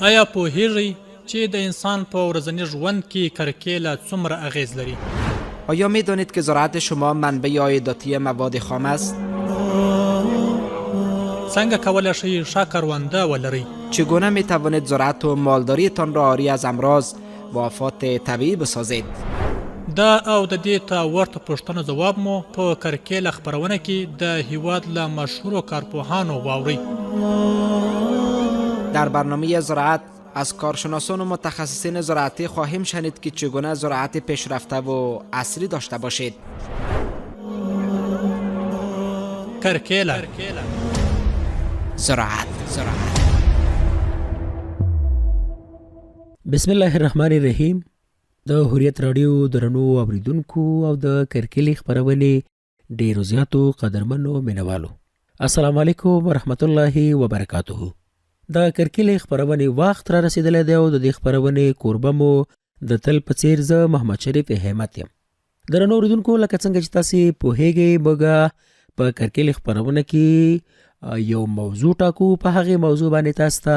آیا پوهیږئ چې د انسان په ورځني ژوند کې کرکیله څومره اغیز لري؟ آیا می دانید که زراعت شما منبع عایداتی مواد خام است؟ څنګه کولی شئ ښه کرونده ولرئ؟ چگونه می توانید زراعت و مالداریتان را عاری از امراض و آفات طبیعی بسازید؟ دا او د دې ته ورته پوښتنو ځواب مو په کرکیله خپرونه کې د هیواد له مشهورو کارپوهانو واورئ. در برنامه زراعت از کارشناسان و متخصصین زراعتی خواهیم شنید که چگونه زراعت پیشرفته و عصری داشته باشید. کرکیله زراعت بسم الله الرحمن الرحیم. د هوریت رادیو درنو اوریدونکو او د کرکیلې خپرونې ډیرو زیاتو قدرمنو مینوالو، السلام علیکم ورحمت الله وبرکاته. د کرکیلې خپرونې وخت را رسیدلی دی او د دې خپرونې کوربه مو د تل په څیر زه محمد شریف همت یم. درنو اوریدونکو، لکه څنګه چې تاسې پوهیږئ، موږ په کرکیلې خپرونه کې یو موضوع ټاکو، په هغې موضوع باندې تاسو ته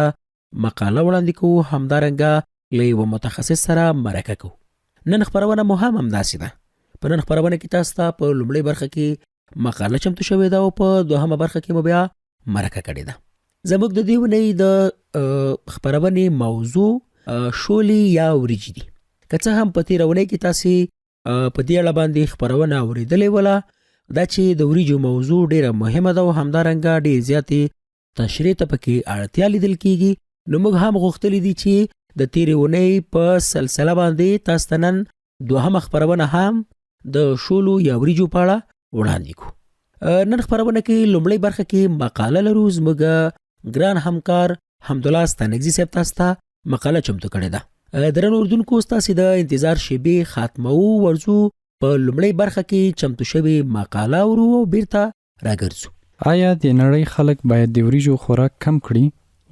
مقاله وړاندې کوو، همدارنګه له یوه متخصص سره مرکه کوو. نن خپرونه مو هم همداسې ده. په نن خپرونه کې تاسو ته په لومړۍ برخه کې مقاله چمتو شوې ده او په دوهمه برخه کې مو بیا مرکه کړې ده. زموږ د دې اونۍ د خپرونې موضوع شولې یا وریجې دي. که څه هم په تېره اونۍ کې تاسې په دې اړه باندې خپرونه اورېدلې وله، دا چې د وریجو موضوع ډېره مهمه ده او همدارنګه ډېر زیاتې تشریح ته پکې اړتیا لیدل کېږي، نو موږ هم غوښتلي دي چې د تېرې اونۍ په سلسله باندې تاسو ته نن دوهمه خپرونه هم د شولو یا وریجو په اړه وړاندې کړو. نن خپرونه کې لومړۍ برخه کې مقاله لرو. زموږ ګران همکار حمدالله ستانکزي صاحب تاسو ته مقاله چمتو کړې ده. درنو اردوونکو، ستاسې د انتظار شیبې ختموو، ورځو په لومړۍ برخه کې چمتو شوې مقاله اورو او بیرته راګرځو. آیا د نړۍ خلک باید د وریجو خوراک کم کړي؟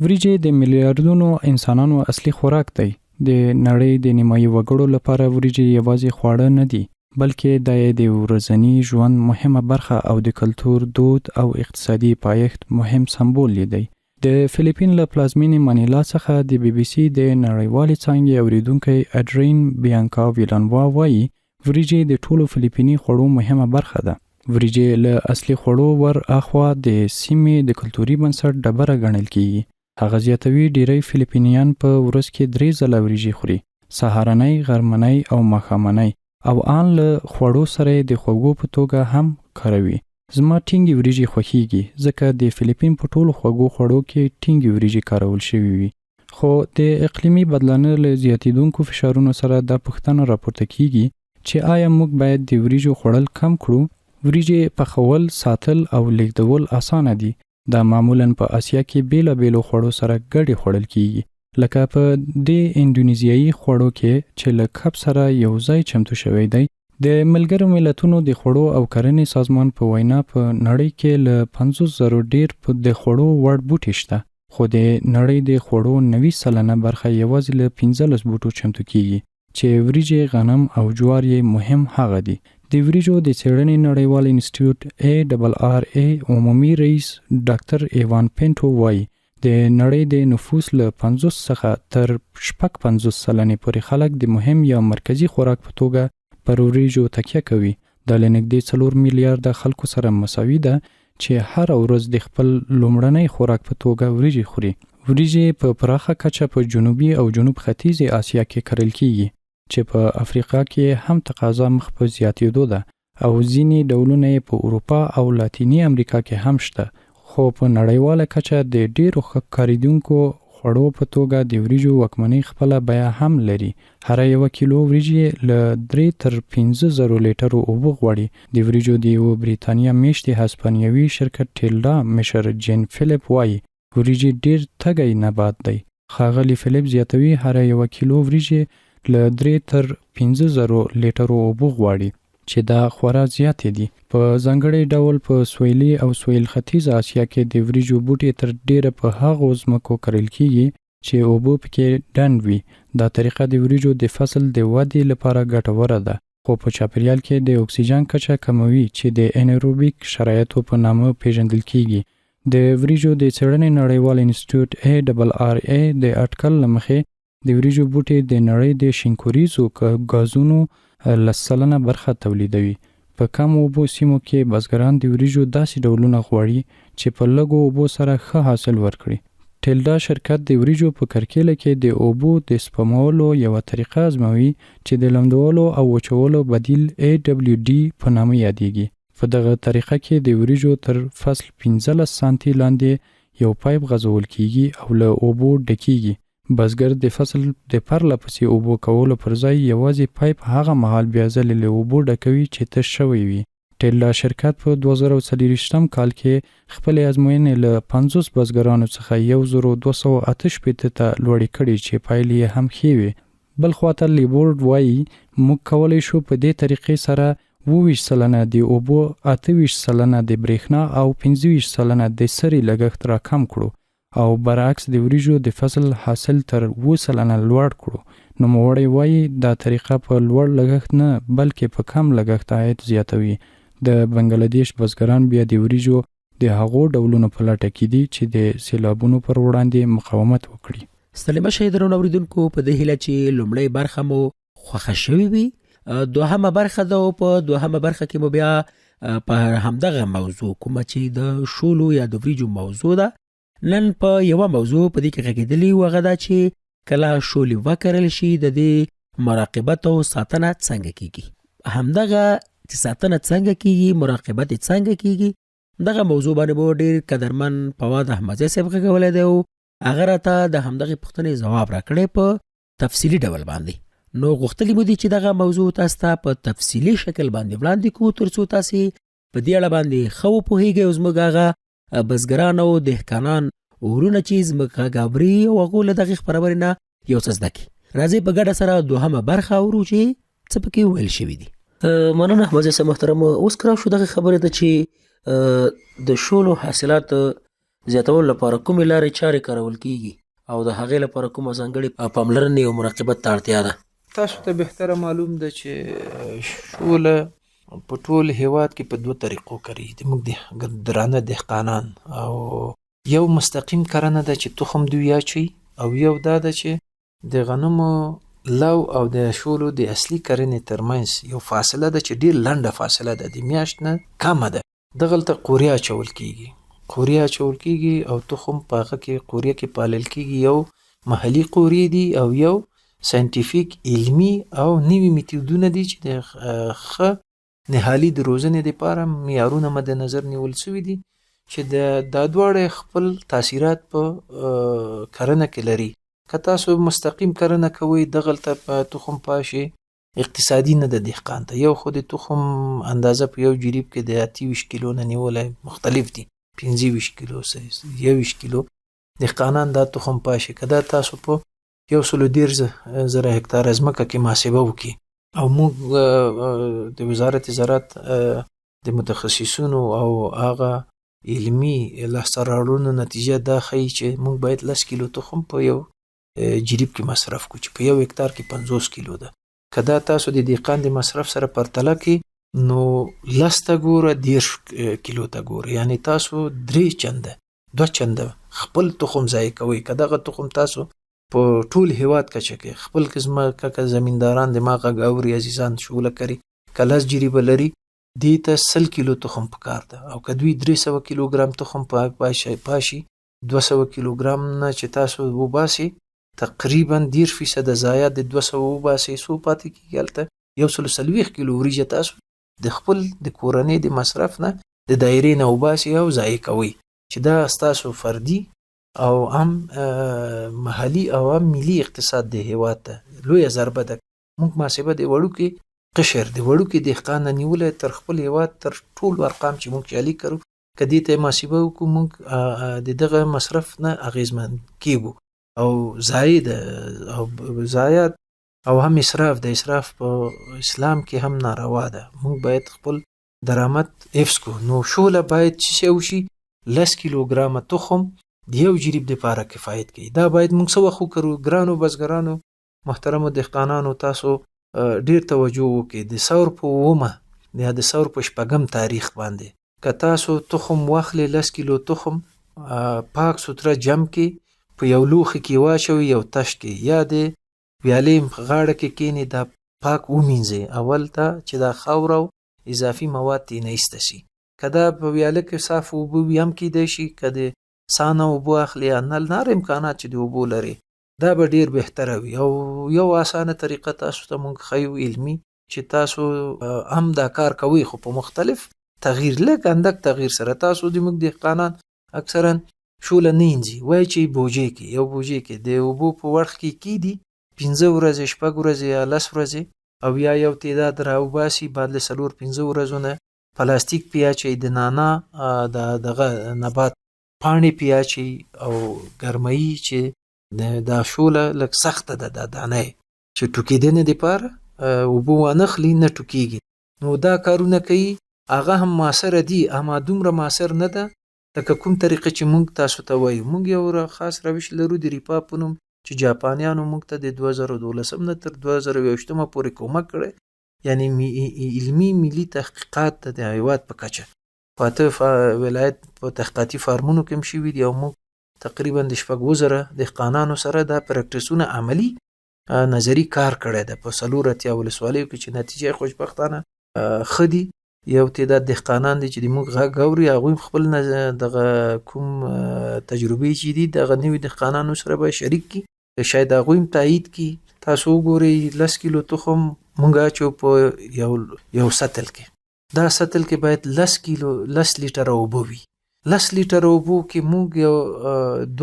وریجې د میلیاردونو انسانانو اصلي خوراک دی. د نړۍ د نیمایي وګړو لپاره وریجې یوازې خواړه نه دي، بلکې دا یې د ورځني ژوند مهمه برخه او د کلتور، دود او اقتصادي پایښت مهم سمبول دی. د فلیپین له پلازمینې منیلا څخه د بي بي سي د نړیوالې څانګې اوریدونکی اډرین بیانکا ویلانوا وایي وریجې د ټولو فلیپیني خوړو مهمه برخه ده. وریجې له اصلي خوړو ور اخوا د سیمې د کلتوري بنسټ ډبره ګڼل کیږي. هغه زیاتوي ډیری فلیپینیان په ورځ کې 3 ځله وریجې خوري، سهارنۍ، غرمنۍ او ماښامنۍ، او آن له خوړو سره د خوږو په توګه هم کاروي. زما ټینګې وریجې خوښیږي ځکه د فلیپین په ټولو خوږو خوړو کې ټینګې وریجې کارول شوي وي. خو د اقلیمي بدلونونو له زیاتېدونکو فشارونو سره دا پوښتنه راپورته کیږي چې آیا موږ باید د وریجو خوړل کم کړو؟ وریجې پخول، ساتل او لیږدول اسانه دي. دا معمولاً په آسیا کې بیلابیلو خوړو سره ګډې خوړل کیږي، لکه په د انډونیزیایي خوړو کې چې له کب سره یو ځای چمتو شوی دی. د ملګرو ملتونو د خوړو او کرنې سازمان په وینا په نړۍ کې له 50,000 ډیر د خوړو وړ بوټي شته، خو د نړۍ د خوړو 90% برخه یوازې له 15 بوټو چمتو کیږي چې وریجې، غنم او جوار یې مهم هغه دي. د وریجو د څېړنې نړیوال انسټیټیوټ ARRA عمومي رئیس ډاکټر ایوان پینټو وایي د نړۍ د نفوس له 50 څخه تر 55 سلنې پورې خلک د مهم یا مرکزي خوراک په توګه پر وریجو تکیه کوي. دا له نږدې 4 میلیارده خلکو سره مساوي ده چې هر ورځ د خپل لومړنۍ خوراک په توګه وریجې خوري. وریجې په پراخه کچه په جنوبي او جنوب ختیځې آسیا کې کرل کیږي، چې په افریقا کې هم تقاضا مخ په زیاتېدو ده او ځینې ډولونه یې په اروپا او لاتینی امریکا کې هم شته. خو په نړیواله کچه د ډېرو ښه کارېدونکو خوړو په توګه د وریجو واکمنۍ خپله بیه هم لري. هر یو کیلو وریجې له 3 تر 15,000 لیټرو اوبه غواړي. د وریجو د یو بریتانیا میشتې هسپانیوي شرکت ټیلډا مشر جین فلیپ وایي وریجې ډېر تږی نبات دی. ښاغلي فلیپ زیاتوي هر یو کیلو وریجې له 3 تر 15,000 لیټرو اوبه غواړي، چې دا خورا زیاتې دي. په ځانګړي ډول په سویلي او سویل ختیځ آسیا کې د وریجو بوټي تر ډیره په هغو ځمکو کرل کیږي چې اوبه پکې ډنډ وي. دا طریقه د وریجو د فصل د ودې لپاره ګټوره ده، خو په چاپیریال کې د اکسیجن کچه کموي چې د انیروبیک شرایطو په نامه پیژندل کیږي. د وریجو د څېړنې نړیوال انسټیټیوټ ARRA د اټکل له مخې د وریجو بوټي د نړۍ د شینکوریزو ګازونو 10% برخه تولیدوي. په کم اوبو سیمو کې بزګران د وریجو داسې ډولونه غواړي چې په لږو اوبو سره ښه حاصل ورکړي. ټیلډا شرکت د وریجو په کرکیله کې د اوبو د سپمولو یوه طریقه ازموي چې د لمدولو او وچولو بدیل AWD په نامه یادېږي. په دغه طریقه کې د وریجو تر فصل 15 سانتي لاندې یو پایپ غځول کیږي او له اوبو ډکیږي. بزګر د فصل د پرله پسې اوبو کولو پر ځای یوازې پایپ هغه مهال بیا ځلې له اوبو ډکوي چې تش شوی وي. ټیلډا شرکت په 2024 کال کې خپلې ازموینې له 50 بزګرانو څخه 1288 ته لوړې کړې چې پایلې یې هم ښې وې. بل خواته لیبورډ وایي موږ کولی شو په دې طریقې سره 22% د اوبو، 28% د برېښنا او 25% د سرې لګښت راکم کړو او برعکس د وریجو د فصل حاصل تر 2% لوړ کړو. نوموړی وایي دا طریقه په لوړ لګښت نه بلکې په کم لګښت عاید زیاتوي. د بنگلادیش بزګران بیا د وریجو د هغو ډولونو په لټه کې دي چې د سیلابونو پر وړاندې مقاومت وکړي. ستړي مشه درنو اوریدونکو، په دې هیله چې لومړی برخه مو خوښه شوې وي. دوهمه برخه ده او په دوهمه برخه کې مو بیا په همدغه موضوع کومه چې د شولو یا د وریجو موضوع ده، نن په یوه موضوع په دې کې غږېدلي و، هغه دا چې کله شولې وکرل شي د دې مراقبت او ساتنه څنګه کیږي. همدغه چې ساتنه څنګه کیږي، مراقبت څنګه کیږي، دغه موضوع باندې به ډېر قدرمن فواد احمدزی صاحب غږولی دی او هغه راته د همدغې پوښتنې ځواب راکړی په تفصیلي ډول باندې. نو غوښتلي مو دي چې دغه موضوع تاسو ته په تفصیلي شکل باندې وړاندې کړو تر څو تاسې په دې اړه باندې ښه وپوهیږئ او زموږ هغه بزګران او دهقانان ورونه چې زموږ غابري او هغو له دغې خپرونې نه یو څه زده کړي. راځئ په ګډه سره دوهمه برخه اورو چې څه پکې ویل شوي دي. مننه احمدزی صاحب محترم. اوس کراو شو دغه خبره ده چې د شولو حاصلات زیاتولو لپاره کومې لارې چارې کارول کیږي او د هغې لپاره کومه ځانګړې پاملرنې او مراقبت ته اړتیا ده. تاسو ته بهتره معلوم ده چې شوله په ټول هیواد کې په 2 طریقو کریږي. موږ درانه دهقانان او یو مستقیم کرنه ده چې تخم دوی اچوي او یو دا ده چې د غنمو لو او د شولو د اصلي کرنې ترمنځ یو فاصله ده چې ډیر لنډه فاصله ده، د میاشت نه کمه ده. دغلته قوریه اچول کیږي او تخم په هغه کې قوریه کې پالل کیږي. یو محلي قوریه دي او یو ساینټیفیک علمي او نوي میتودونه دي چې د ښه نهالي د روزنې لپاره معیارونه مد نظر نیول شوي دي چې دا دواړه خپل تاثیرات په کرنه کې لري. که تاسو مستقیم کرنه کوئ دغلته په تخم پاشي اقتصادي نه د دهقان ته. یو خو د تخم اندازه په یو جریب کې د 28 کیلو نه نیولای مختلف دي، 25 کیلو 21 کیلو دهقانان دا تخم پاشي. که دا تاسو په 110,000 هکتار ځمکه کې محاسبه وکړي او موږ د وزارت زراعت د متخصصینو او هغه علمي لاسته راوړنو نتیجه دا ښیي چې موږ باید 10 کیلو تخم په یو جریب کې مصرف کړو چې په یو هکتار کې 50 کیلو ده. که دا تاسو د دهقان د مصرف سره پرتله کړئ نو 10 ته ګوره 10 کیلو ته ګوره، یعنی تاسو 2 چنده خپل تخم ضایع کوئ. که دغه تخم تاسو په ټول هیواد کچه کې خپل قسمه که زمینداران د ما غږ اوري عزیزان شوله کوي که 10 جریبه لري دې ته 100 کیلو تخم پکار ده او که دوی 300 کیلوګرام تخم پاشي 200 کیلوګرام نه چې تاسو وباسي تقریبا 10% ضایع د 200 وباسي سو پاتې کیږي. هلته 140 کیلو وریجه تاسو د خپل د کورنۍ د مصرف نه د دایرې نه وباسي او ضایع کوي چې دا ستاسو فردي او هم محلي او هم ملي اقتصاد د هیواد ته لویه ضربه ده. موږ محاسبه د وړوکي قشر د وړوکي دهقان نیولې تر خپل هیواد تر ټولو ارقام چې موږ چالي کړو که دې ته محاسبه وکړو موږ د دغه مصرف نه اغیزمن کیږو او ضایع او هم اسراف. د اسراف په اسلام کې هم ناروا ده. موږ باید خپل درآمد حفظ کو. نو شوله باید چې وشي 10 کیلوګرام تخم د یو جریب لپاره کفایت کوي. دا باید موږ څه وخت وکړو. ګرانو بزګرانو محترمو دهقانانو تاسو ډیر توجه وکړئ. د ثور په 9 یا د ثور په 4 تاریخ باندې که تاسو تخم واخلې 10 کیلو تخم پاک سوتره جمع کې په یو لوښي کې واچوي، یو تشت کې، یا د ویالې په غاړه کې کینی، دا پاک ومینځي اول ته چې دا خاوره او اضافي مواد ترې نه ایسته شي. که دا په ویاله کې صاف اوبه وي هم کیدای شي، که د سانه اوبه اخلي یا نل، هر امکانات چې د اوبو لري دا به ډیر بهتره وي. او یو اسانه طریقه تاسو ته مونږ ښیو علمي، چې تاسو هم دا کار کوئ خو په مختلف تغییر، لږ اندک تغییر سره. تاسو د موږ دهقانان اکثرا شوله نه اینځي، وایي چې بوجۍ کې، یو بوجۍ کې د اوبو په وړخ کې کیدي 15 ورځې، 6 ورځې یا 10 ورځې، او یا یو تعداد راوباسي، بعد له 4-5 ورځو نه پلاستیک پیاچي، د نانا دغه نبات پاڼې پیاچي او ګرمایي، چې دا شوله لږ سخته ده، دا دانه چې ټوکېدنې دپاره اوبه وانخلي نه ټوکېږي. نو دا کارونه کوي، هغه هم مؤثره دي، اما دومره مؤثر نه ده لکه کوم طریقه چې موږ تاسو ته وایو. موږ یو خاص روش لرو د ریپا په نوم، چې جاپانیانو موږ ته د 2012 نه تر 2021 پورې کومک کړی، یعنی علمي ملي تحقیقات د هیواد په کچه په ولایت په تحقیقاتي فارمونو کې هم شوي دي، او موږ تقریبا د 6,000 دهقانانو سره دا پریکټسونه عملی نظری کار کړی ده په 4 ولسوالیو کې، چې نتیجه خوشبختانه ښه دي. یو تعداد دهقانان دي چې د موږ غږ اوري، هغوی خپل دغه کوم تجربې چې دي دغه نوي دهقانانو سره به شریک کړي، شاید هغوی هم تایید کړي. تاسو وګورئ 10 کیلو تخم مونږ اچو په یو سطل کې، دا سطل کې باید 10 لیټره اوبه وي. 10 لیټره اوبو کې مونږ یو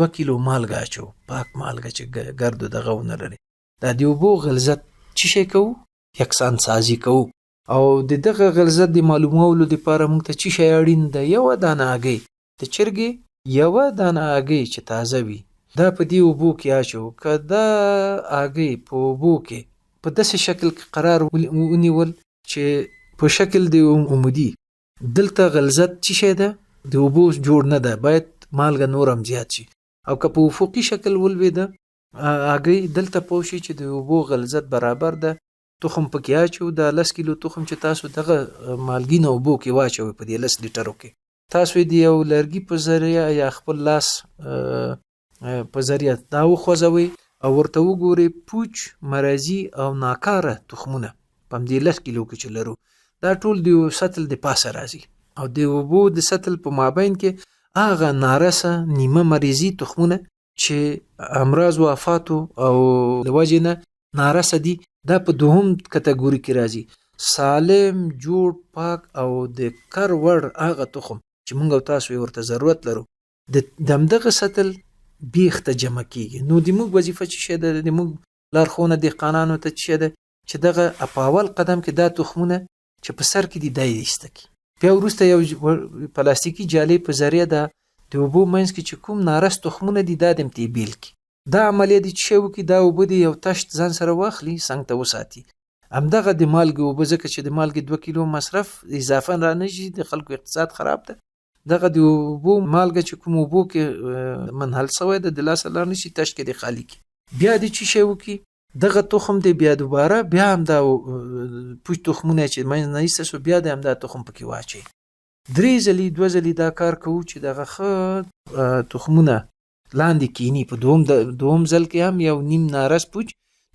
2 کیلو مالګه اچو، پاک مالګه چې ګردو دغه ونه لري. دا د اوبو غلظت څه شی کوو؟ یکسان سازي کوو. او د دغه غلظت د معلومولو دپاره مونږ ته څه شی اړین ده؟ یوه دانه هګۍ د چرګې، یوه دانه هګۍ چې تازه وي، دا په دې اوبو کې اچو. که دا هګۍ په اوبو کې په داسې شکل کې قرار ونیول چې په شکل د عمودي، دلته غلظت څه شی ده؟ د اوبو جوړ نه ده، باید مالګه نور هم زیات شي. او که په افقي شکل ولوېده هګۍ، دلته پوه شي چې د اوبو غلظت برابر ده. تخم پکې اچو، دا 10 کیلو تخم چې تاسو دغه مالګینه اوبو کې واچوئ په دې 10 لیټرو کې، تاسو د یو لرګي په ذریعه یا خپل لاس په ذریعه دا وخوځوئ او ورته وګورئ پوچ، مرضي او ناکاره تخمونه په همدې 10 کیلو کې چې لرو، دا ټول د سطل د پاسه راځي. او د اوبو د سطل په مابین کې هغه نارسه نیمه مریضي تخمونه چې امراض و آفاتو او د وجې نه نارسه دي، دا په دوهم کټګوري کې راځي. سالم، جوړ، پاک او د کر وړ هغه تخم چې موږ او تاسو ورته ضرورت لرو، د همدغه سطل بیخته جمع کیږي. نو د موږ وظیفه څه شی ده؟ د موږ لارښوونه دهقانانو ته څه شی ده؟ چې دغه په اول قدم کې دا تخمونه چې په سر کې دي دا یې ایسته کړي. بیا وروسته یو پلاستیکي جالۍ په ذریعه د اوبو منځ کې چې کوم نارس تخمونه دي دا دم تی بیل کړي. دا عملیه دي چې شی وکړي، دا اوبه دي یو تشت ځان سره واخلي، څنګ ته وساتي. همدغه د مالګې اوبه، ځکه چې د مالګې 2 کیلو مصرف اضافه را نه شي، د خلکو اقتصاد خراب ده. دغه د اوبو مالګه چې کوم اوبو کې منحل شوی ده، د لاسه لار نه شي تشت کې د خالي کړي. بیا د چې شی وکړي، دغه تخم دی بیا دوباره بیا هم دا پوچ تخمونه چې منځ نه ایسته شو، بیا د همدا تخم پکې واچوي. 3 ځلې 2 ځلې دا کار کوو چې دغه ښه تخمونه لاندې کینی. په دوم ځل کې هم یو نیم نارس پوچ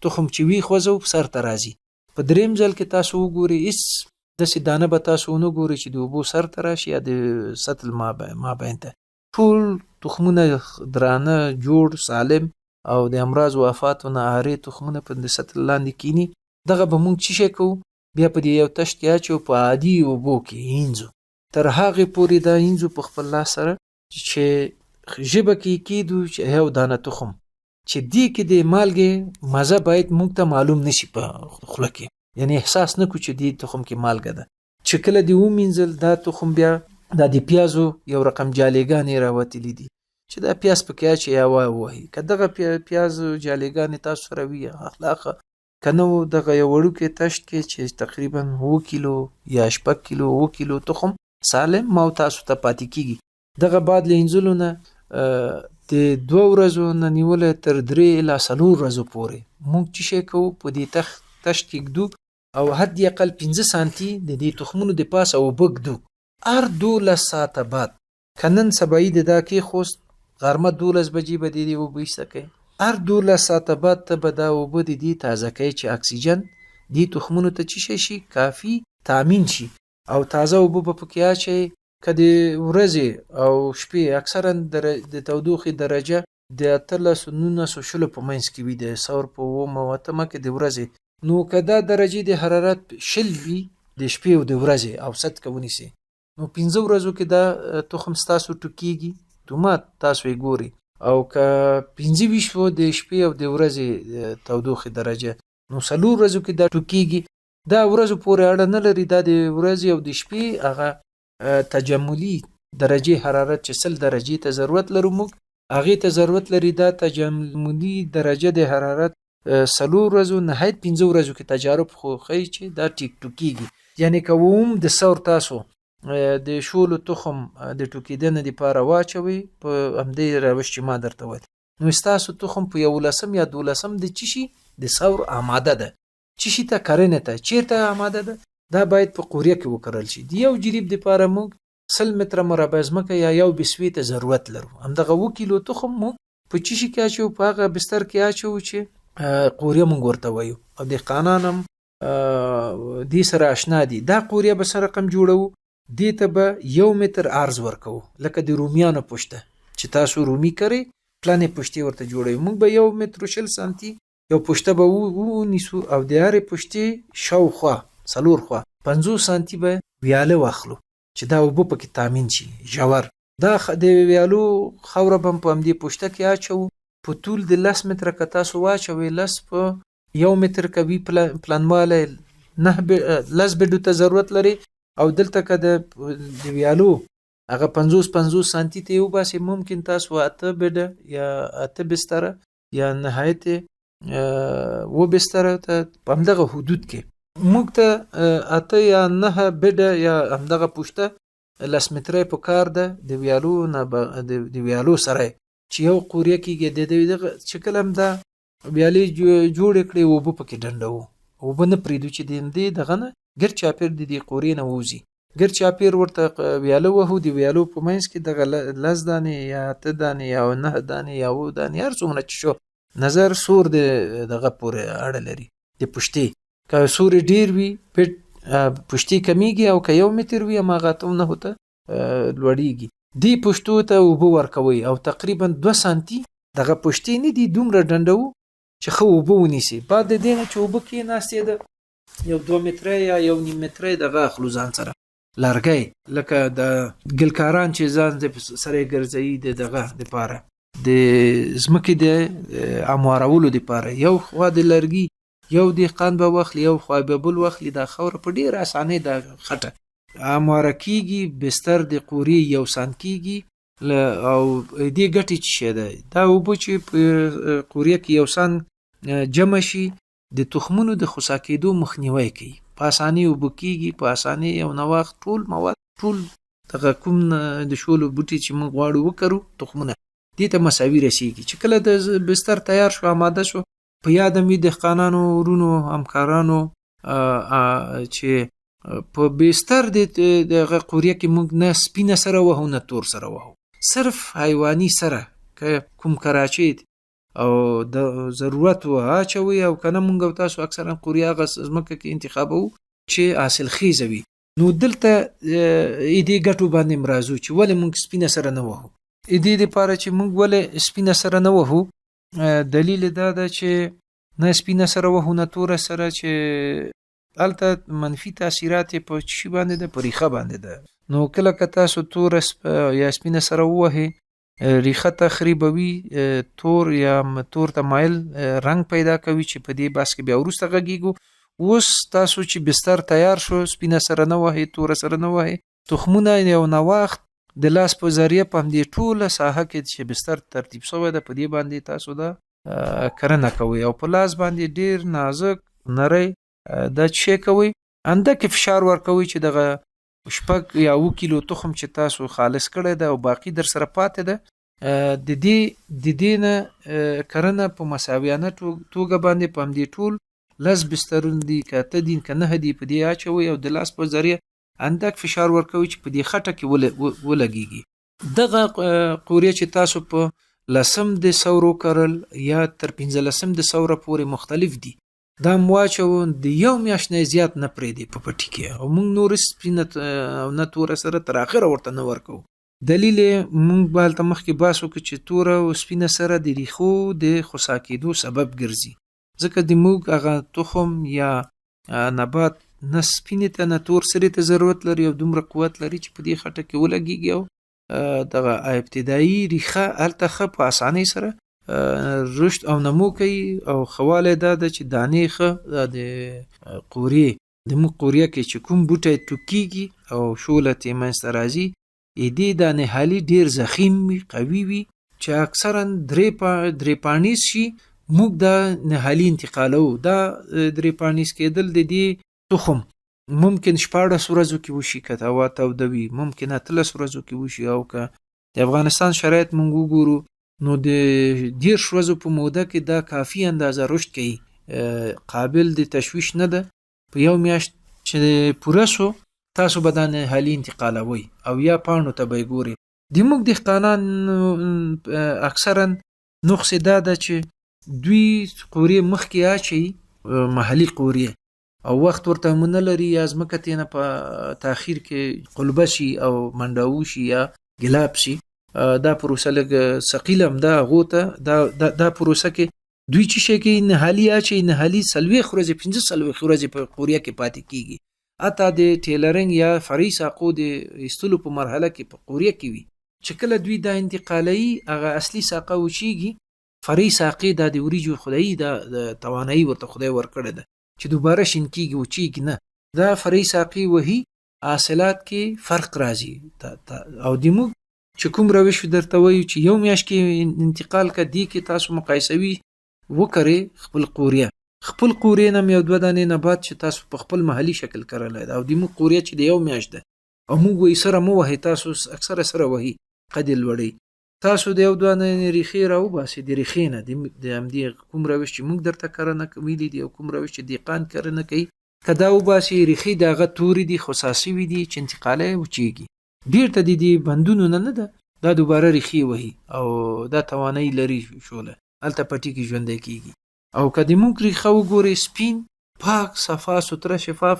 تخم چې وي خوځو سر ته راځي. په دریم ځل کې تاسو وګورئ هیڅ داسې دانه به تاسو ونه ګورئ چې د اوبو سر ته راشي یا د سطل مابین ته. ټول تخمونه درانه، جوړ، سالم او د امراض و آفاتو نه عاري تخمونه په د سطل لاندې کینی. دغه به مونږ څه شی کوو؟ بیا په دې یو تشت کې اچو، په عادي اوبو کې اینځو تر هغې پورې دا اینځو په خپل لاس سره چې ژبه کې کیدو چې یو دانه تخم چې دی کې د مالګې مزه باید موږ ته معلوم نشي په خوله کې، یعنی احساس نه کو چې دی تخم کې مالګه ده. چې کله دی ومینځل دا تخم، بیا دا د پیازو یو رقم جالیګانې راوتلي دي چې دا پیاز پکې اچي یا وایي. که دغه پیاز جالیګانې تاسو سره وي اخلاقه، که نه و دغه یو وړوکی تشت کې چې تقریبا 7 کیلو یا 8 کیلو 7 کیلو تخم سالم ما تاسو ته پاتې کیږي. دغه بعد له اینځلو نه د 2 ورځو نه نیوله تر 3 الی 4 ورځو پورې موږ چې شی کوو، په دې تشت کې ږدو او حد اقل 15 سانتي د دې تخمونو د پاسه اوبه ږدو. هر 12 ساعته بعد کنن سبایی د دا کې خوست غرمه 12 بجې به د دې اوبه ایسته کوي. هر 12 ساعته بعد ته به دا اوبه د دې تازه کوي چې اکسیجن دې تخمونو ته چی شي کافی تامین شي او تازه اوبه به پکې اچي. که د ورځې او شپې اکثرا د تودوخې درجه د 13-19 په منځ کې وي، د سور په 9 کې د ورځې. نو که دا درجه د حرارت 20 وي د شپې او د ورځې اوسط کوونی سي، نو 15 ورځو کې دا تخم ستاسو ټوکیږي، تومات تاسو یې ګوري. او که 15 د شپې او د ورځې تودوخې درجه، نو 4 ورځو کې دا ټوکیږي. دا ورځو پورې اړه نه لري، دا د ورځې او د شپې هغه تجملي درجه حرارت چې 10 درجې ته ضرورت لرو موږ، هغه ته ضرورت لري دا تجملي درجه د حرارت 4 ورځو نهایت 15 ورځو کې تجارب خو ښیي چې دا ټیک ټوکیږي. یعنی کوم د سور تاسو د شولو تخم د ټوکیدنې لپاره واچوي په همدې روش چې ما درته وویل، نو ستاسو تخم په 11 یا 12 د چی شي د سور آماده ده. چی شي ته کرنه ته چیرته آماده ده؟ دا باید په قوریه کې وکرل شي. د یو جریب لپاره موږ 100 متره مربع ځمکه یا یو بسوي ته ضرورت لرو. همدغه 2 کیلو تخم موږ په چی شي کې اچو، په هغه بستر کې اچو چې قوریه موږ ورته وایو. او د قانانم دې سره آشنا دي. دا قوریه به سره رقم جوړو، دې ته به 1 متر عرض ورکو، لکه د رومیانو پشته چې تاسو رومي کري پلانې پشتي ورته جوړوي. موږ به 1 متر 40 سانتي یو پشته به ونیسو او د هرې پشتې شاوخوا 4 خوا 50 سانتي به ویاله واخلو چې دا اوبه پکې تامین شي ژور. دا د ویالو خاوره به په همدې پشته کې اچوو. په طول د 10 متره که تاسو واچوئ، 10 په 1 متر کوي پلانواله 10 بیډو ته ضرورت لري. او دلته که د ویالو هغه 50 سانتي ته یو باسي، ممکن تاسو 8 بیډه یا 8 بستره یا نهایت 2 بستره ته په همدغه حدود کې موږ ته 8 یا 9 بیډه یا همدغه پشته 10 متره په کار ده د ویالو نه د ویالو سره چې یو قوریه کېږي. دغه شکل هم دا ویالې جوړې کړې، اوبه پکې ډنډوو، اوبه نه پرېږدو چې د دې دغه نه ګر چاپیر د دې قوریې نه ووځي. ګر چاپیر ورته ویاله وهو، د ویالو په منځ کې دغه 10 دانې یا 8 دانې یا 9 دانې یا 7 دانې هر څومره چې شو نظر سور دغه پورې اړه لري د پشتې. که سور ډیر وي پشتې کمیږي، او که 1 متر وي هماغه 9 ته لوړیږي. دې پشتو ته اوبه ورکوي او تقریبا 2 سانتي دغه پشتې نه دي دومره ډنډو چې خو اوبه ونیسي. بعد د دې نه چې اوبه کېناستې ده یو 2 متره یا 1.5 متره دغه اخلو ځان سره لرګی، لکه د ګلکاران چې ځان سره ګرځي دغه دپاره د ځمکې د اموارولو دپاره. یو خوا د لرګي یو دهقان به واخلي، یو خوا به بل واخلي. دا خاوره په ډېره اسانۍ د خټه امواره کېږي، بستر د قوري 1 سانت کېږي. او دې ګټې چې شی ده، دا اوبه چې په قوریه کې 1 سانت جمع شي د تخمونو د خسا کېدو مخنیوی کوي. په اسانۍ اوبه کېږي، په اسانۍ یو نواخت ټول مواد ټول دغه کوم د شولو بوټي چې موږ غواړو وکرو تخمونه دې ته مساوي رسیږي. چې کله د بستر تیار شو آماده شو، په یاد مې دهقانانو ورونو همکارانو چې په بستر دغه قوریه کې موږ نه سپینه سره وهو نه تور سره وهو، صرف حیواني سره که کوم کراچي او د ضرورت و اچوي. او کنه مونږ تاسو اکثرا قوریه غس ځمکه کې انتخابو چې حاصل خیزه وي. نو دلته دې ګټو باندې مرازو چې ولې مونږ سپینه سره نه وهو. دې لپاره چې مونږ ولې سپینه سره نه وهو، دلیل دا ده چې نه سپینه سره وهو نه تور سره، چې البته منفي تاثیرات په چی باندې ده، په ریخه باندې ده. نو کله که تاسو تور یا سپینه سره ووهئ، ریخه تخریبوي، تور یا تور ته مایل رنگ پیدا کوي چې په دې باس کې بیا وروسته غږیږو. اوس تاسو چې بستر تیار شو، سپینه سره نه وهئ، تور سره نه وهئ، تخمونه یو نواخت د لاس په ذریعه په همدې ټوله ساحه کې چې بستر ترتیب شوی ده په دې باندې تاسو دا کرنه کوئ. او په لاس باندې ډیر نازک نری دا شی کوئ، اندکې فشار ورکوئ چې دغه 6 یا 7 کیلو تخم چې تاسو خالص کړی ده او باقی در سره پاتې ده، د دې نه کرنه په مساویانه توګه باندې په همدې ټول 10 بسترونه دي، که 8 دي که 9 دي، په دې اچوئ او د لاس په ذریعه اندک فشار ورکوي چې په دې خټه کې ولګیږي. دغه قوریه چې تاسو په 10 د سورو کرل یا تر 15 د سوره پورې مختلف دي، دا مواچو د یو میاشت نه زیات نه پرېږدي په پټي کې، او موږ نور سپینه او نه توره سره تر اخره ورته نه ورکو. دلیل موږ بالته مخکې بحث وکړو چې توره او سپینه سره د ریښو د خوسا کېدو سبب ګرځي، ځکه د موږ هغه تخم یا نبات نه سپینې ته نه تور سرې ته ضرورت لري او دومره قوت لري چې په دې خټه کې ولګېږي او دغه ابتدایي ریښه هلته ښه په اسانۍ سره رشد او نمو کوي، او خواله دا ده چې دانې ښه د قوریې د موږ قوریه کې چې کوم بوټی ټوکیږي او شوله ترې منځته راځي، دې دانې حالي ډېر ضخیم وي، قوي وي، چې اکثرا درې پاڼیز شي. موږ دا نهالي انتقالو. دا درې پاڼیز کېدل د دې تخم ممکن 14 ورځو کې وشي که هوا توده وي، ممکن 13 ورځو کې وشي، او که د افغانستان شرایط موږ وګورو نو د 10 ورځو په موده کې دا کافي اندازه رشد کوي، قابل د تشویش نه ده. په یو میاشت چې پوره شو تاسو به دا نهالي انتقالوئ او یا پاڼو ته به یې ګورئ. د موږ دهقانان اکثرا نقص دا ده چې دوی قوریې مخکې اچوي، محلي قوریې، او وخت ورته نه لري، یا ځمکه ترې نه په تاخیر کې قلبه شي او منډاوو شي یا ګلاب شي. دا پروسه لږ ثقیله هم ده هغو ته. دا پروسه کې دوی چې شي کوي نهالي اچوي، نهالي 40 ورځې 45 ورځې په قوریه کې پاتې کېږي، حتی د ټیلرنګ یا فرعي ساقو د ایستلو په مرحله کې په قوریه کې وي. چې کله دوی دا انتقالوي هغه اصلي ساقه وچیږي، فرعي ساقې دا د وریجو خدایي د توانایي ورته خدای ورکړې ده چې دوباره شین کېږي وچیږي نه. دا فرعي ساقې وهي حاصلات کې فرق راځي. او د موږ چې کوم روش درته وایو چې یو میاشت کې انتقال که دی کې تاسو مقایسوي وکړئ خپل قوریه، خپل قوریې نه یو دوه دانې نبات چې تاسو په خپل محلي شکل کرلی ده، او د موږ قوریه چې د یو میاشت ده، او موږ وایي سره مه وهئ، تاسو اکثره سره وهي قد یې لوړئ. تاسو د یو دوه دانې ریښې راوباسئ، د ریښې نه د همدې کوم روش چې موږ درته کرنه ویلي دي او کوم روش چې دهقان کرنه کوي، که دا وباسئ ریښې د هغه تورې دي، خسا سوي دي، چې انتقاله یې وچیږي، بیرته د دې بندونو نه ده، دا دوباره ریښې وهي او دا توانایي لري شوله هلته پټي کې ژوندی کېږي. او که د موږ ریښه وګورئ سپین پاک صفا سوتره شفاف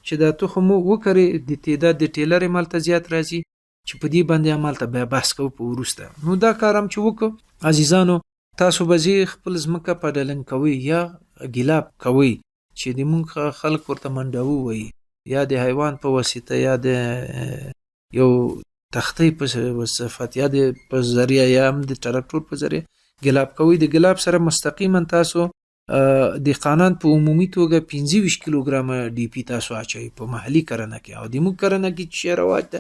چې دا تخم وکرئ، د تعداد د ټیلر یې مالته زیات راځي، چې په دې باندې مالته بیا بحث کوو په وروسته. نو دا کار هم چې وکړو عزیزانو، تاسو به خپل ځمکه په ډلنګ کوئ یا ګلاب کوئ، چې د موږ خلک ورته منډاوو وایي، یا د حیوان په واسطه یا د یو تختې په صفت یا د په ذریعه یا هم د ټراکټور په ذریعه ګلاب کوئ. د ګلاب سره مستقیما تاسو دهقانان په عمومي توګه 25 کیلوګرامه ډي پی تاسو اچوئ په محلي کرنه کې. او د موږ کرنه کې چې رواج ده،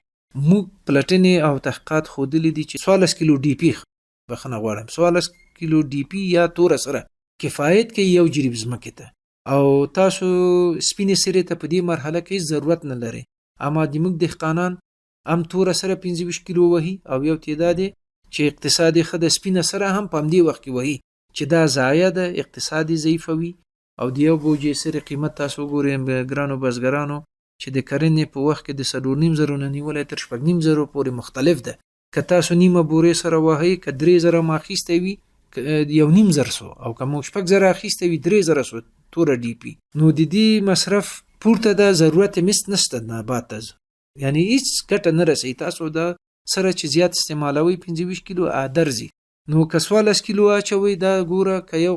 موږ پلټنې او تحقیقات ښودلي دي چې 14 کیلو ډي پی، بخښنه غواړم، 14 کیلو ډي پی یا توره سره کفایت کوي یو جریب ځمکې ته، او تاسو سپینې سرې ته په دې مرحله کې ضرورت نه لري. اما د موږ دهقانان هم توره سره 25 کیلو وهي، او یو تعداد چې اقتصادي ښه د سپینه سره هم په همدې وخت کې وهي، چې دا ضایع ده، اقتصادي ضعیفه وي. او د یو بوجې سرې قیمت تاسو وګورئ ګرانو بزګرانو چې د کرنې په وخت کې د 4.5 نه نیولې تر 6.5 پورې مختلف ده. که تاسو نیمه بورې سره وهئ، که 3,000 ما اخیستی وي 1.5 سو، او که مو 6,000 اخیستی وي 3,000 سو توره ډي پی، نو د دې مصرف پورته ده، ضرورت مست نشته نبات ته، یعنی هیڅ ګټه نه رسوي. تاسو دا سره چې زیات استعمالوي 25 کیلو درځي. نو که 14 کیلو اچوئ، دا ګوره که یو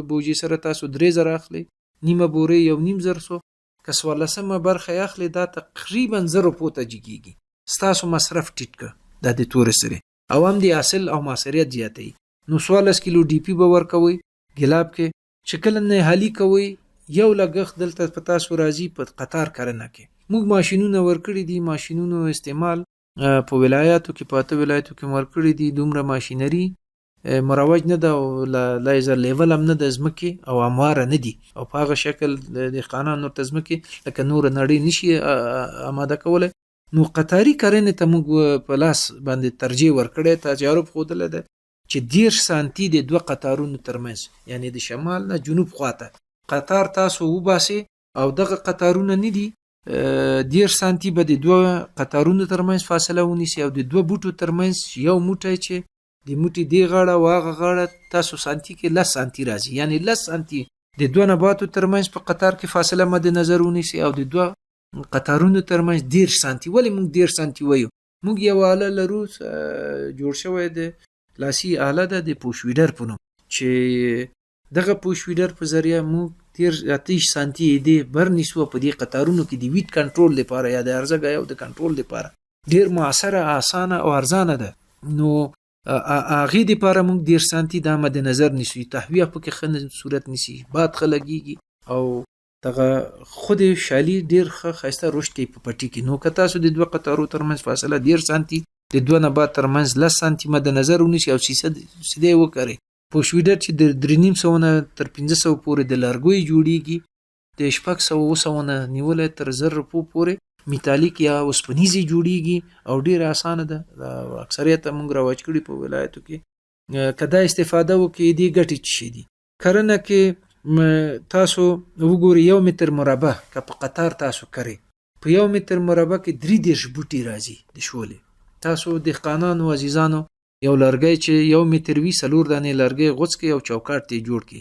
بوجې سره تاسو 3,000 اخلئ، نیمه بورې 1.5 سو، که 14مه برخه اخلئ، دا تقریبا 0 پوته جګیږي. ستاسو مصرف ټیټ که دا د تورې سرې، او هم د حاصل او مؤثریت زیاتوي. نو 14 کیلو ډي پی به ورکوئ ګلاب کې. چې کله نهالي کوئ، یو لګښت دلته په تاسو راځي په قطار کرنه کې. موږ ماشینونه ورکړي دي، ماشینونو استعمال په ولایاتو کې، په 8 ولایاتو کې ورکړي دي. دومره ماشینري مروج نه ده، او لایزر لیول هم نه ده ځمکې، او همواره نه دي، او په هغه شکل دهقانان نور ته ځمکې لکه نور نړۍ نشي آماده کولی. نو قطاري کرنې ته موږ په لاس باندې ترجیح ورکړی. تجارب ښودلی ده چې 10 سانتي د 2 قطارونو ترمنځ، یعنی د شمال نه جنوب خواته قطار تاسو وباسئ، او دغه قطارونه نه دي 10 سانتي به د دوه قطارونو ترمنځ فاصله ونیسي او د دوه بوټو ترمنځ یو موټی چې د موټي دی غاړه او هغه غاړه تاسو سانتي کې 10 سانتي راځي، یعنی 10 سانتي د دوه نباتو ترمنځ په قطار کې فاصله مد نظر ونیسي او د دوه قطارونو ترمنځ 10 سانتي. ولې موږ 10 سانتي وایو؟ موږ یو آله لرو جوړ شوی د لاسي آله ده د پوشویډر په نوم، چې دغه پوشویډر په ذریعه موږ 13 سانتي دی بر نیسو په دې قطارونو کې د ویټ کنټرول لپاره یا د ارزه ګایو د کنټرول لپاره ډیر موثره، اسانه او ارزانه ده. نو هغه د لپاره موږ 10 سانتي د مد نظر نیسو، تهویه پکې خنه صورت نیسي، باد خلګيږي او دغه خود شالي ډیر خسته رشد کوي په پټي کې. نو که تاسو د دوه قطارو ترمنځ فاصله 10 سانتي د دوه نبات ترمنځ 10 سانتي مد نظر ونیسي او سیده وکړي، پوشویډر چې د 3.5 نه تر 500 پورې د لرګوي جوړیږي، د 600 نه نیولې تر 1000 پورې میتالیک یا اوسپنیزي جوړیږي او ډیر اسانه ده. اکثریت موږ راوچ کړي په ولایتو کې کدا استفاده وکړي دي ګټي شي دي. کرنه کې تاسو وګورئ 1 متر مربع که په قطار تاسو کوي په 1 متر مربع کې 3 بوټي راځي د شولې. تاسو دهقانانو عزیزانو یو لرګی چې 1 متر وي 4 دانې لرګي غوڅ کې او چوکاټ ته جوړ کی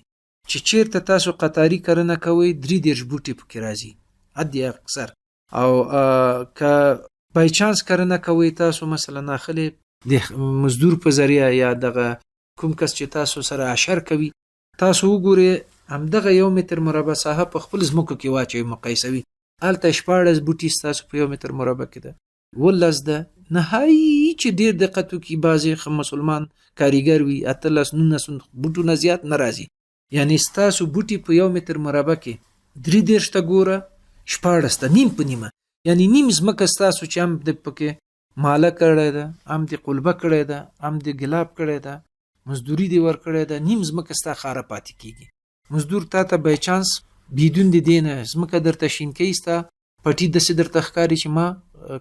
چې چیرته تاسو قطاري کرنه کوي 3 بوټي پکې راځي ادي اکثر. او که بای چانس کرنه کوي تاسو مثلا ناخله د مزدور په ذریعہ یا دغه کوم کس چې تاسو سره عشر کوي، تاسو وګورئ همدغه 1 متر مربع ساحه په خپل ځمکو کې واچوي مقایسوي، الته 14 بوټي تاسو په 1 متر مربع کې ده ولز ده نهایی چې ډیر دقت کوي. بعضی مسلمان کاریګر وي 19 بوټو نه زیات ناراضي، یعنی تاسو بوټي په 1 متر مربع کې 3 تا ګوره 14 ته نیم په نیمه، یعنی نیم زمکه تاسو چې هم د پکې ماله کړی ده، هم د قلبه کړی ده، هم د ګلاب کړی ده، مزدوری دی ور کړی ده، نیم زمکه ستا خاره پاتې کیږي. مزدور تا ته بای چانس بدون د دینه زمکه درته شینکی ستا پټی د سدر تخکاری چې ما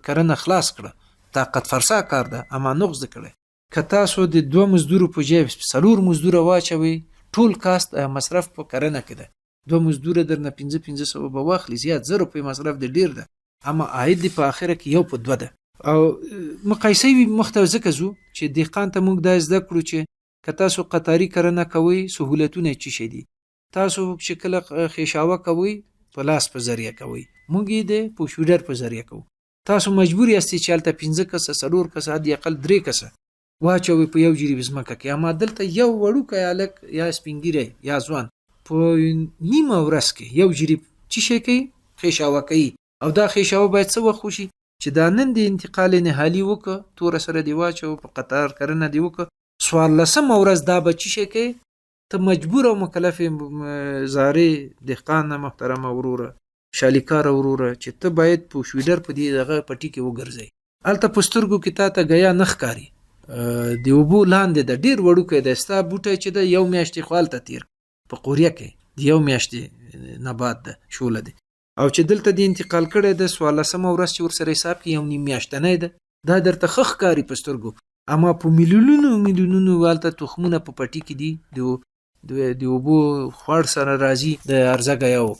کرنه خلاص کړه، طاقت فرسا کار ده اما نغز کړي. که تاسو د 2 مزدور په جیب 4 مزدور واچوي ټول کاست مصرف په کرنه کې ده، 2 مزدور درنه 500 به واخلي، زیات 0 په مصرف د ډیر ده اما عاید په اخره کې 1 په 2 ده. او مقایسوي مختوزه کزو چې دهقان ته موږ د زده کړو چې که تاسو قطاري کرنه کوي سہولتونه چی شي دي، تاسو شکل خیشاوه کوي په لاس په ذریعہ کوي، موږ یې د پوشویډر په ذریعہ کوو. تاسو مجبور یاست چې الته 15 کسه 4 کسه دی اقل 3 کسه واچوي په یو جریب زمکه کې، اما دلته یو وړو کایالک یا سپینګیره یا ځوان په نیمه ورځ کې یو جریب چی شي کوي خیشاوه کوي. او دا خیشاوه باید څه وخت وشي چې دا نن د انتقال نهالي وکړه تور سره دی واچو په قطار کرنه دی وکړه 14 ورځ دا به چی شي کوي، ته مجبور او مکلف زاري دهقان محترم وروره شالیکار وروره چې ته باید په شویډر په دې دغه پټی کې وګرځي. الته پسترګو کې ته غیا نخ کاری دی وبو لاندې د ډیر وړو کې د ستا بوټي چې د یو میاشتې خالته تیر په قوریه کې د یو میاشتې نبات ده شوله ده، او چې دلته د انتقال کړي د 14 ورځ چې ور سره حساب کې یو نیم میاشت نه ده، دا درته خخ کاری پسترګو اما په میلیونونو والته تخمونه په پټی کې دي د وبو خور سره راځي د ارزګیاو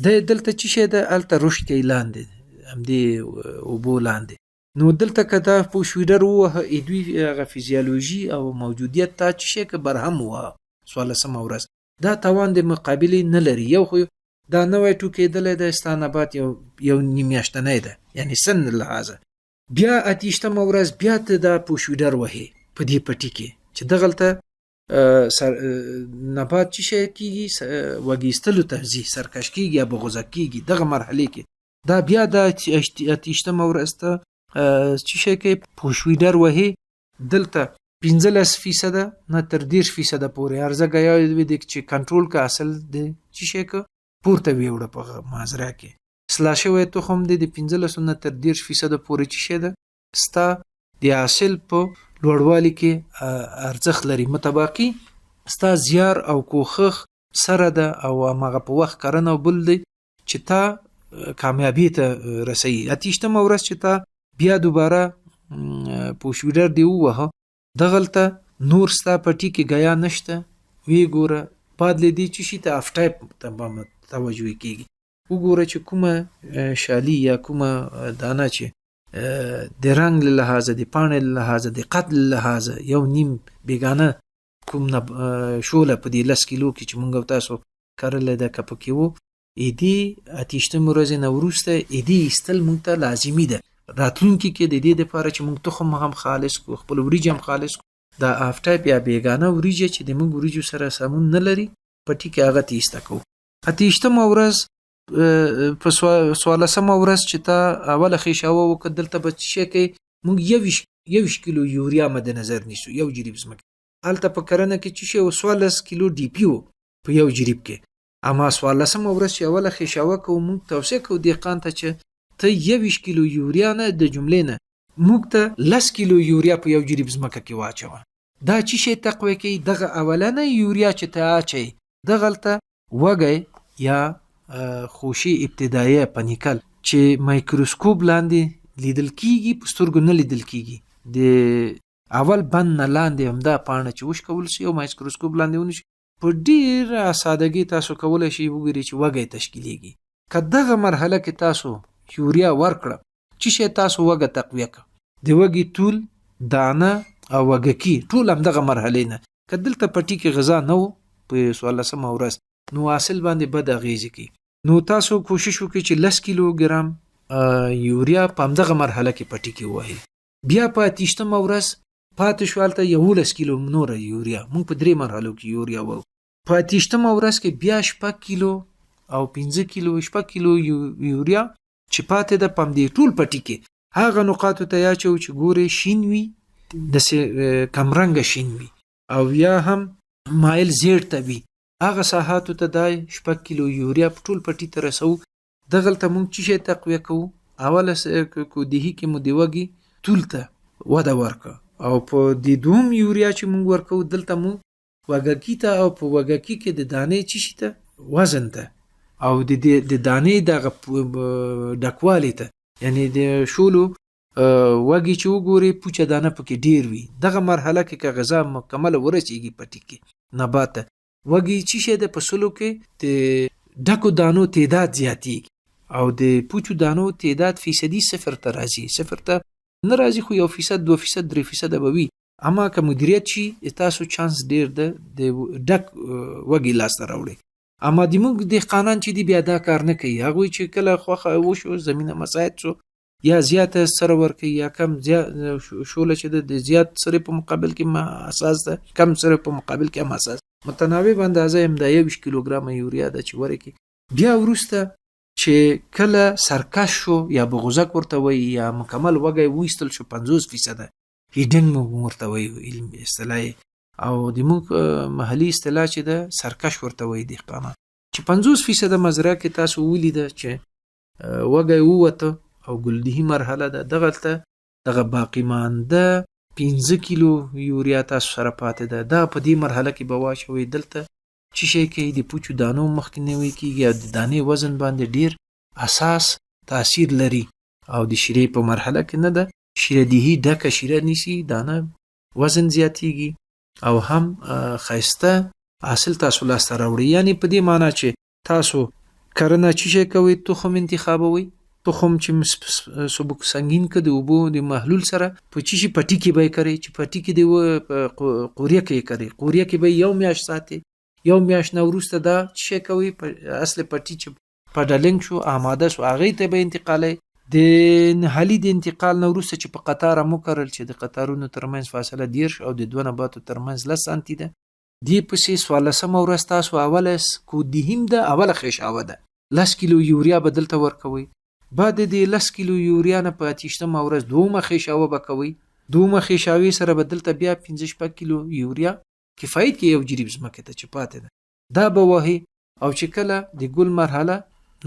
د دلته چې شه د الته رشد کې لاندې هم دی وبو لاندې. نو دلته کدا په شویډر وه ادوی غ فیزیولوژي او موجودیت تا چې شه که برهم وه 14 ورځ دا توان د مقابله نه لري. یو خو دا نوې ټوکېدل د استانبات یو نیمیاشتنه ده، یعنی سن لحاظه بیا اتیشته مورز بیا ته د پوشویډر وهي په دې پټی کې چې دغلته نبات چې شي کیږي وګیستلو تهزی سرکش کیږي یا بغوزه کیږي، دغه مرحله کې دا بیا د اتیشته مورز ته چې شي کې پوشویډر وهي دلته 15% نه تر 10% پورې ارزګیا د چې کنټرول کا اصل د چې شي کې پورته ویوړه په مازرا کې سلاشه وې تخم د 15 نه تر 10% پورې چې شه ده ستا د حاصل په لوړوالي کې ارزښت لري، متباقي ستا زیار او کوخخ سره ده او هغه په وخت کرنه بل دی چې تا کامیابی ته رسي. اتیشته مورز چې تا بیا دوباره پوشویډر دی وه دغلته نور ستا پټی کې غیا نشته وی ګوره بعد لیدي چې شي ته افټایپ ته توجه کیږي وګوره چې کومه شالي یا کومه دانه چې د رنګ له لحاظه د پاڼې له لحاظه د قد له لحاظه یو نیم بیګانه کوم شوله په دې 10 کیلو کې چې مونږ تاسو کرل د کپ کې وو ایدی اتیشتم ورځې نه وروسته ایدی استل مونږ ته لازمي ده. راتلونکي کې د دې لپاره چې مونږ تخم هم خالص کو خپل وریجې هم خالص کو دا آفتاب یا بیګانه وریجې چې د مونږ وریجو سره سمون نه لري پټي کې هغه تیسته کو. اتیشتم ورځ په 14 ورځ چې تا اوله خېشاوه وکدل ته بچ شي کې مونږ 21 کیلو یوریا مد نظر نیسو یو جریب زمکه الته په کرنه کې چې شی 14 کیلو ډی پی او په یو جریب کې. اما 14 ورځ چې اوله خېشاوه کو مونږ توصیه کو دهقان ته چې ته 21 کیلو یوریا نه د جملې نه موږ ته 10 کیلو یوریا په یو جریب زمکه کې واچوه. دا چې شی تقویه کوي دغه اولنه یوریا چې ته اچي دغلته وګي یا خوشي ابتدایه پنیکل چې مایکروسکوپ لاندې لیدل کیږي په سترګو نه لیدل کیږي د اول بند نه لاندې همدا پاڼه چې وش کول شي او مایکروسکوپ لاندې ونشي په ډیر سادهګي تاسو کولای شئ وګورئ چې وګي تشکیلیږي. کداغه مرحله کې تاسو یوریا ورکړه چې شی تاسو وګه تقویه ک د وګي طول دانه او وګکی ټول همدغه مرحله نه کدلته پټي کې غذا نه وو په 14 ورځ نو حاصل باندې بد اغیزه کی. نو تاسو کوشش وکړئ چې 10 کیلو ګرام یوریا په همدغه مرحله کې پټي کې وایي. بیا په 30 ورځ پاتې شوالته 11 کیلو نور یوریا مونږ په درې مرحلو کې یوریا وو. په 30 ورځ کې بیا 6 کیلو او 15 کیلو 6 کیلو یوریا چې پاتې د پم دی ټول پټي کې هغه نقاط ته یا چې ګوري شین وي د کمرنګ شین وي او یا هم مایل زیړ ته وي هغه ساحات ته دای 6 کیلو یوریا په ټول پټي ته رسو. دغلته مونږ چې تقویه کوو اوله کو دهی کې مو دیوږي ټول ته ودا ورکه او په دې دوم یوریا چې مونږ ورکو دلته مونږ وګکی ته او په وګکی کې د دانې چی ته وزن ته او د دانې د ډکوالی ته یعنی د شولو وګی چې وګوري پوچه دانه پکې ډیر وي دغه مرحله کې که غذا مکمل ورسیږي پټي کې نبات وګی چې شه د فصلو کې د ډکو دانو تعداد زیاتیږي او د پوچو دانو تعداد فیصدي صفر ته راځي صفر ته نه راځي خو 1% 2% 3% به وي. اما که مدیریت شي تاسو چانس ډیر ده د ډک وګي لاس ته راوړي. اما د موږ د قانون چې دی بیا دا کار نه کوي هغه چې کله خوخه وشو زمينه مساعد شو یا زیاته سره ورکي یا کم شوله چې د زیات سره په مقابل کې اساس ده کم سره په مقابل کې هم اساس متناوب اندازه هم د 1 کیلوګرام یوریا د چې ورکي. بیا ورسته چې کله سرکش شو یا بغوزک ورته وي یا مکمل وګي وېستل شو 50% هیډن ورته وي علم اصطلاحي او د موږ محلي اصطلاح چې د سرکش ورته وي د قانون چې 50% مزرعه کې تاسو ولید چې وګي ووته او ګلدهي مرحله ده دغلته دغه باقی مانده 15 کیلو یوریا تاسو سره پاتې ده دا په دې مرحله کې به واچوي دلته چې شي کې د پوچو دانو مخکینوي کیږي او د دانې وزن باندې ډیر اساس تاثیر لري او د شیرې په مرحله کې نه ده شیره دهی ډکه شیره نیسی دانه وزن زیاتیږي او هم خیسته حاصل تاسو لاسته راوړي. یعنی په دې معنی چې تاسو کرنه چې شي کوي تخم انتخابوي تخم چې سبک سنگین کده وبو د محلول سره په چی شي پټي کې به کوي چې پټي کې دی قوریه کې کوي قوریه کې به یو میاش ساتي یو میاش نوروسته دا چې کوي اصل پټي چې پډلنګ شو آماده شو هغه ته به انتقالي د نهالي د انتقال نوروسته چې په قطار مو کړل چې د قطارونو ترمنځ فاصله 10 او د دوه نباتو ترمنځ 10 سانتي ده دی پسې 14 ورځ تاسو اولس کو دهم ده اوله خېشاوه ده 10 کیلو یوریا بدلته ورکوي بعد د 10 کیلو یوریا نه په 30 ورځ دومره خېشاوه بکوي دومره خېشاوي سره بدلته بیا 15 کیلو یوریا کفایت کې یو جریب زمکه ته چپاته ده دا به وهي او چې کله د ګل مرحله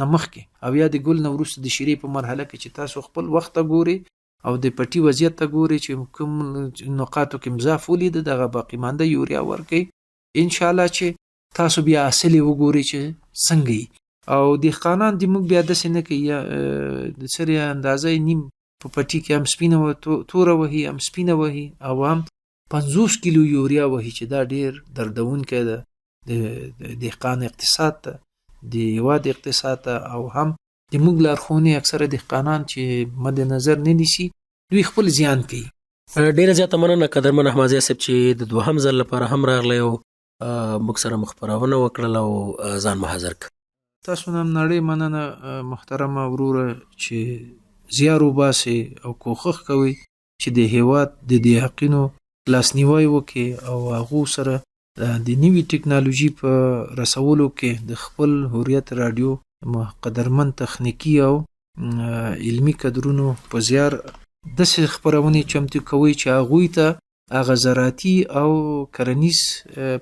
نمخ کې او یا د ګل نوروس د شیرې په مرحله کې چې تاسو خپل وخت ګوري او د پټي وضعیت ته ګوري چې کوم نقاطو کې مضاف ولید دغه باقی مانده یوریا ورکي ان شاء الله چې تاسو بیا اصلي وګوري چې څنګه او د قانون د موږ بیا د سینه کې د سری اندازې نیم په پټي کې هم سپینه تور وهي هم سپینه وهي او هم 50 کیلو یوریا وهي چې دا ډیر دردون کې ده د دهقان اقتصاد ته د هیواد اقتصاد ته او هم د موږ لارښوونې اکثره دهقانان چې مد نظر نه نیسي دوی خپل زیان کوي. ډیره زیاته مننه قدرمن احمد صاحب چې د دوهم ځل لپاره هم راغلی او موږ سره مخبرونه وکړل او ځان مو حاضر کړ. تاسو نن نړۍ مننه محترمه وروره چې زیار وباسئ او کوښښ کوئ چې د هیواد د دې حقینو لاسنیوی وکړي او هغو سره د نوي ټکنالوژي په رسولو کې د خپل هوریت رادیو قدرمن تخنیکی او علمی کدرونو په زیار داسې خپرونې چمتو کوي چې هغوی ته هغه زراعتي او کرنیز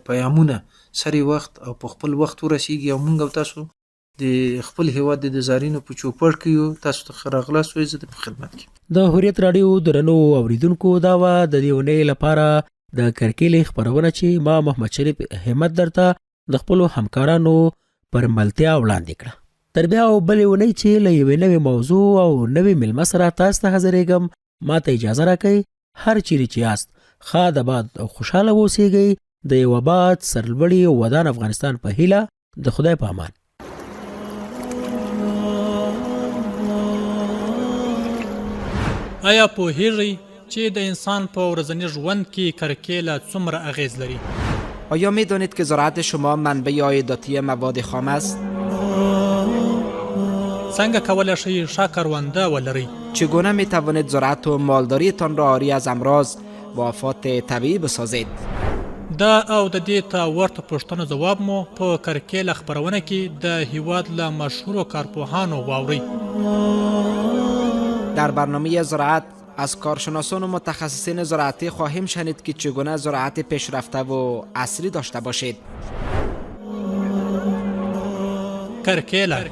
پیامونه سری وخت او په خپل وخت ورسیږي او موږ او تاسو د خپل هیواد د زارینو په چوپړ کې یو. تاسو ته ښه راغلاست وایي، زه په خدمت کې. د هوریت رادیو درنو اوریدونکو دا وه د دې اونۍ لپاره د کرکیلې خپرونه چې ما محمد شریف همت درته د خپلو همکارانو پر ملتیا وړاندې کړه. تر بیا او بلې اونۍ چې له یوې نوې موضوع او نوې میلمه سره تاسو ته حاضرېږم، ما ته اجازه راکئ هر چیرې چې یاست ښاد آباد او خوشحاله اوسیږئ. د یو آباد سرلوړي او ودان افغانستان په هیله، د خدای په امان. آیا پوهیږئ چې د انسان په ورځني ژوند کې کرکیله څومره اغیز لري؟ آیا می دانید که زراعت شما منبع عایداتی مواد خام است؟ څنګه کولی شئ ښه کرونده ولرئ؟ چگونه می توانید زراعت و مالداریتان را عاری از امراض و آفات طبیعی بسازید؟ دا او د دې ته ورته پوښتنو ځواب مو په کرکیله خپرونه کې د هیواد له مشهورو کارپوهانو واورئ. در برنامه زراعت از کارشناسان و متخصصین زراعتی خواهیم شنید که چگونه زراعت پیشرفته و عصری داشته باشید. کرکیله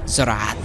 زراعت